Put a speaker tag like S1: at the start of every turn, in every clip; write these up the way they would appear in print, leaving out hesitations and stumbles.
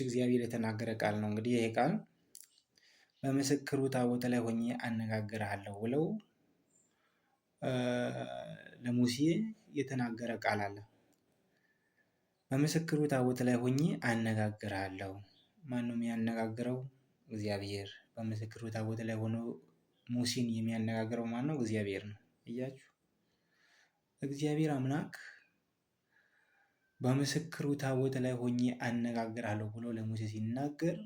S1: እግዚአብሔር የተናገረ ቃል ነው። እንግዲህ ይሄ ቃል በምስክሩ ታቦት ላይ ሆኜ አነጋግርሃለሁ ብለው ለሙሴ የተናገረ ቃል አለ። በምስክሩ ታቦት ላይ ሆኜ አነጋግርሃለሁ። ማነው የሚያነጋግረው? እግዚአብሔር። በምስክሩ ታቦት ላይ ሆኖ ሙሴን የሚያነጋግረው ማን ነው? እግዚአብሔር ነው። እያችሁ እግዚአብሔር አምላክ በምስክሩ ታቦት ላይ ሆኜ አነጋግርሃለሁ ብሎ ለሙሴ ሲናገር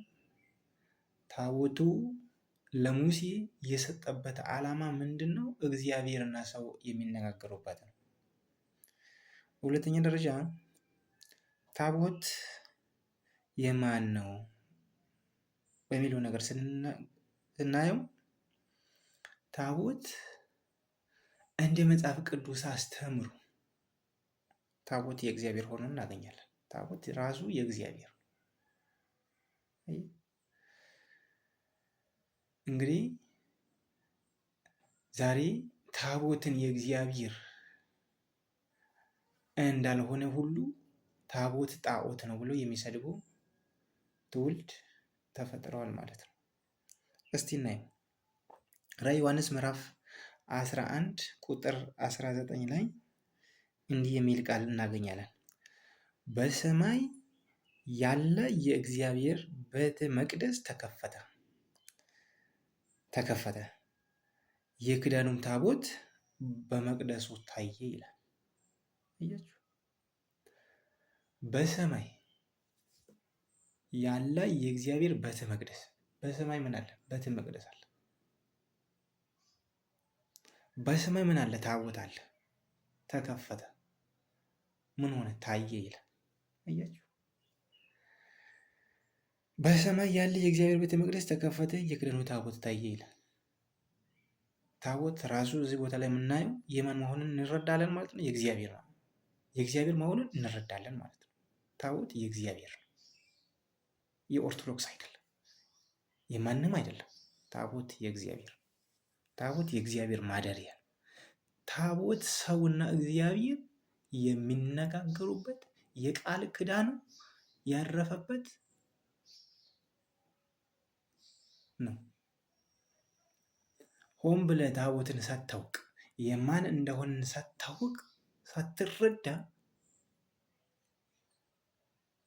S1: ታቦቱ ለሙሴ የሰጠበት ዓላማ ምንድን ነው? እግዚአብሔርና ሰው የሚነጋገሩበት ነው። በሁለተኛ ደረጃ ታቦት የማን ነው በሚለው ነገር ስናየው ታቦት እንደ መጽሐፍ ቅዱስ አስተምሮ ታቦት የእግዚአብሔር ሆኖ እናገኛለን። ታቦት ራሱ የእግዚአብሔር እንግዲህ ዛሬ ታቦትን የእግዚአብሔር እንዳልሆነ ሁሉ ታቦት ጣዖት ነው ብሎ የሚሰድቡ ትውልድ ተፈጥረዋል ማለት ነው። እስቲ እናየው። ራዕየ ዮሐንስ ምዕራፍ 11 ቁጥር 19 ላይ እንዲህ የሚል ቃል እናገኛለን። በሰማይ ያለ የእግዚአብሔር ቤተ መቅደስ ተከፈተ፣ የኪዳኑም ታቦት በመቅደሱ ታየ ይላል። እያችሁ በሰማይ ያለ የእግዚአብሔር ቤተ መቅደስ፣ በሰማይ ምን አለ? ቤተ መቅደስ አለ። በሰማይ ምን አለ? ታቦት አለ። ተከፈተ፣ ምን ሆነ? ታየ ይላል። እያችሁ በሰማይ ያለ የእግዚአብሔር ቤተ መቅደስ ተከፈተ፣ የኪዳኑ ታቦት ታየ ይላል። ታቦት ራሱ እዚህ ቦታ ላይ የምናየው የማን መሆኑን እንረዳለን ማለት ነው። የእግዚአብሔር መሆኑን እንረዳለን ማለት ነው። ታቦት የእግዚአብሔር ነው፣ የኦርቶዶክስ አይደለም፣ የማንም አይደለም። ታቦት የእግዚአብሔር፣ ታቦት የእግዚአብሔር ማደሪያ፣ ታቦት ሰውና እግዚአብሔር የሚነጋገሩበት የቃል ኪዳኑ ያረፈበት ነው። ሆን ብለህ ታቦትን ሳታውቅ የማን እንደሆነ ሳታውቅ ሳትረዳ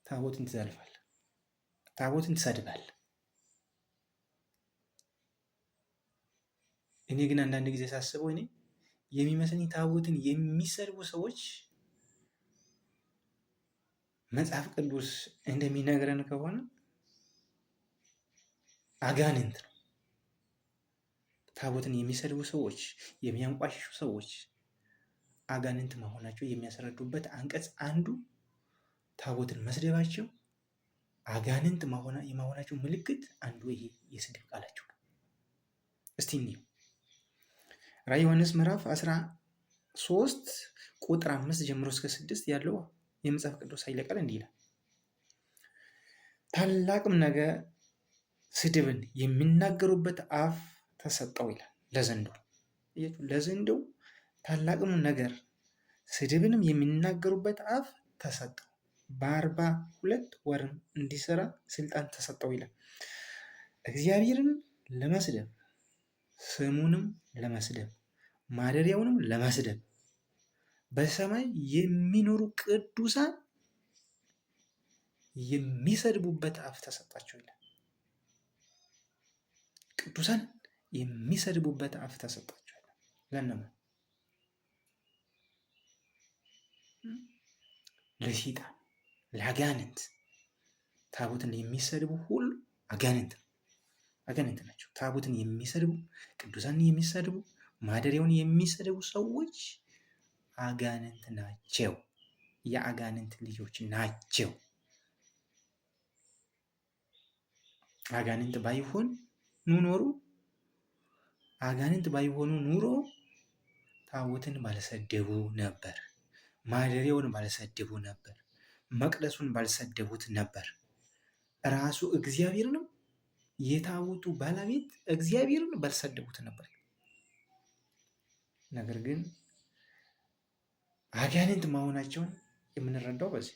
S1: ታቦትን ትዘልፋለህ፣ ታቦትን ትሰድባለህ። እኔ ግን አንዳንድ ጊዜ ሳስበው እኔ የሚመስለኝ ታቦትን የሚሰድቡ ሰዎች መጽሐፍ ቅዱስ እንደሚነግረን ከሆነ አጋንንት ነው። ታቦትን የሚሰድቡ ሰዎች፣ የሚያንቋሽሹ ሰዎች አጋንንት መሆናቸው የሚያስረዱበት አንቀጽ አንዱ ታቦትን መስደባቸው አጋንንት የመሆናቸው ምልክት አንዱ ይሄ የስድብ ቃላቸው ነው። እስቲ እንየው። ራዕየ ዮሐንስ ምዕራፍ 13 ቁጥር 5 ጀምሮ እስከ 6 ያለው የመጽሐፍ ቅዱስ ኃይለ ቃል እንዲህ ይላል። ታላቅም ነገር ስድብን የሚናገሩበት አፍ ተሰጠው ይላል ለዘንዶው ታላቅም ነገር ስድብንም የሚናገሩበት አፍ ተሰጠው፣ በ42 ወርም እንዲሰራ ስልጣን ተሰጠው ይላል። እግዚአብሔርን ለመስደብ፣ ስሙንም ለመስደብ፣ ማደሪያውንም ለመስደብ በሰማይ የሚኖሩ ቅዱሳን የሚሰድቡበት አፍ ተሰጣቸው ይላል። ቅዱሳን የሚሰድቡበት አፍ ተሰጣቸው ይላል። ለነማን? ለሰይጣን፣ ለአጋንንት። ታቦትን የሚሰድቡ ሁሉ አጋንንት ናቸው። ታቦትን የሚሰድቡ፣ ቅዱሳንን የሚሰድቡ፣ ማደሪያውን የሚሰድቡ ሰዎች አጋንንት ናቸው። የአጋንንት ልጆች ናቸው። አጋንንት ባይሆኑ ኑሮ ታቦትን ባልሰደቡ ነበር፣ ማደሪያውን ባልሰደቡ ነበር፣ መቅደሱን ባልሰደቡት ነበር። ራሱ እግዚአብሔርንም የታቦቱ ባለቤት እግዚአብሔርን ባልሰደቡት ነበር። ነገር ግን አጋንንት መሆናቸውን የምንረዳው በዚህ